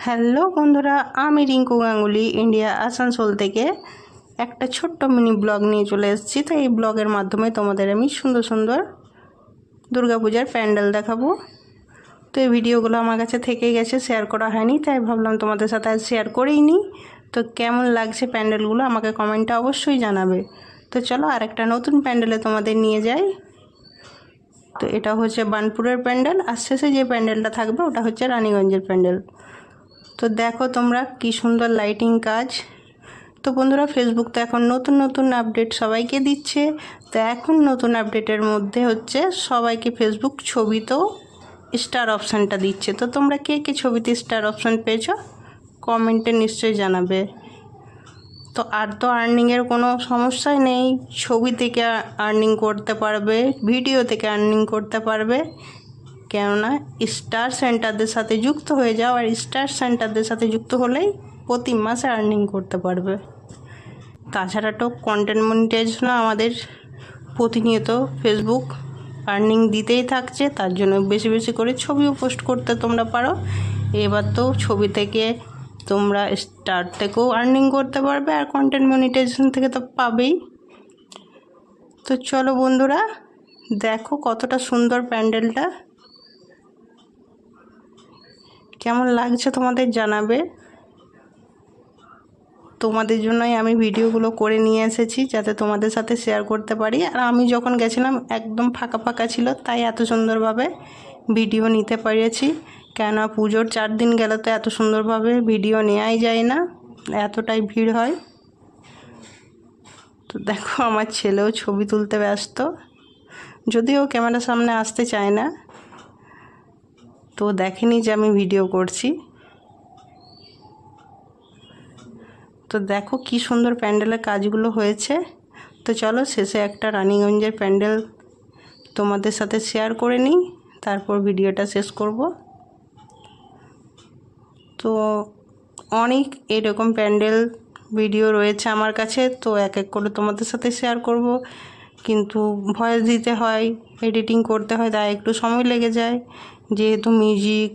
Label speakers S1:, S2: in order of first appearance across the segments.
S1: Hello বন্ধুরা, আমি Rinku Ganguly India Asansol থেকে একটা ছোট্ট মিনি ব্লগ নিয়ে চলে এসেছি। তো এই ব্লগের মাধ্যমে তোমাদের আমি সুন্দর সুন্দর দুর্গাপূজার প্যান্ডেল দেখাবো। তো এই ভিডিওগুলো আমার কাছে থেকেই গেছে, শেয়ার করা হয়নি, তাই ভাবলাম তোমাদের সাথে আজ শেয়ার করেই নিই। তো কেমন লাগছে প্যান্ডেলগুলো আমাকে কমেন্টে অবশ্যই জানাবে। তো চলো আরেকটা নতুন প্যান্ডেলে তোমাদের নিয়ে যাই। তো এটা হচ্ছে বার্নপুরের প্যান্ডেল, আর শেষে যে প্যান্ডেলটা থাকবে ওটা হচ্ছে রানীগঞ্জের প্যান্ডেল। তো দেখো তোমরা কি সুন্দর লাইটিং কাজ। তো বন্ধুরা, ফেসবুক তো এখন নতুন নতুন আপডেট সবাইকে দিচ্ছে। তো এখন নতুন আপডেটের মধ্যে হচ্ছে সবাইকে ফেসবুক ছবিতেও স্টার অপশানটা দিচ্ছে। তো তোমরা কে কে ছবিতে স্টার অপশান পেয়েছো কমেন্টে নিশ্চয়ই জানাবে। তো আর্নিংয়ের কোনো সমস্যাই নেই, ছবি থেকে আর্নিং করতে পারবে, ভিডিও থেকে আর্নিং করতে পারবে। কেননা স্টার সেন্টারদের সাথে যুক্ত হয়ে যাও, আর স্টার সেন্টারদের সাথে যুক্ত হলেই প্রতি মাসে আর্নিং করতে পারবে। তাছাড়া তো কন্টেন্ট মনিটাইজেশনও আমাদের প্রতিনিয়ত ফেসবুক আর্নিং দিতেই থাকছে, তার জন্য বেশি বেশি করে ছবিও পোস্ট করতে তোমরা পারো। এবার তো ছবি থেকে তোমরা স্টার থেকেও আর্নিং করতে পারবে, আর কন্টেন্ট মনিটাইজেশন থেকে তো পাবেই। তো চলো বন্ধুরা, দেখো কতটা সুন্দর প্যান্ডেলটা, কেমন লাগছে তোমাদের জানাবে। তোমাদের জন্যই আমি ভিডিওগুলো করে নিয়ে এসেছি, যাতে তোমাদের সাথে শেয়ার করতে পারি। আর আমি যখন গেছিলাম একদম ফাঁকা ফাঁকা ছিল, তাই এত সুন্দরভাবে ভিডিও নিতে পেরেছি। কেননা পুজোর 4 দিন গেলে তো এত সুন্দরভাবে ভিডিও নেওয়াই যায় না, এতটাই ভিড় হয়। তো দেখো আমার ছেলেও ছবি তুলতে ব্যস্ত, যদিও ক্যামেরার সামনে আসতে চায় না, তো দেখেনি যে আমি ভিডিও করছি। তো দেখো কি সুন্দর প্যান্ডেলের কাজগুলো হয়েছে। তো চলো শেষে একটা রানীগঞ্জের প্যান্ডেল তোমাদের সাথে শেয়ার করে নিই, তারপর ভিডিওটা শেষ করব। তো অনেক এরকম প্যান্ডেল ভিডিও রয়েছে আমার কাছে, তো এক এক করে তোমাদের সাথে শেয়ার করব, কিন্তু ভয়েস দিতে হয়, এডিটিং করতে হয়, তাই একটু সময় লেগে যায়। যেহেতু মিউজিক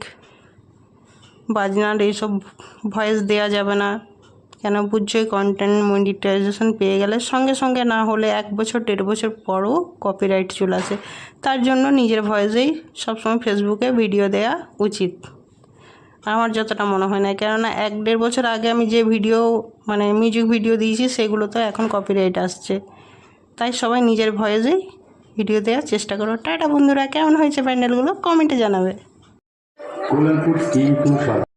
S1: বাজনার এইসব ভয়েস দেওয়া যাবে না, কেন বুঝছোই, কন্টেন্ট মনিটাইজেশন পেয়ে গেলে সঙ্গে সঙ্গে না হলে 1 বছর 1.5 বছর পরও কপিরাইট চলে আসে। তার জন্য নিজের ভয়েসেই সবসময় ফেসবুকে ভিডিও দেওয়া উচিত আমার যতটা মনে হয়। না কেননা 1-1.5 বছর আগে আমি যে ভিডিও মিউজিক ভিডিও দিয়েছি সেগুলো তো এখন কপিরাইট আসছে, তাই সবাই নিজের ভয়েসেই ভিডিও দেওয়ার চেষ্টা করো। টাটা বন্ধুরা, কেমন হয়েছে প্যান্ডেলগুলো কমেন্টে জানাবে।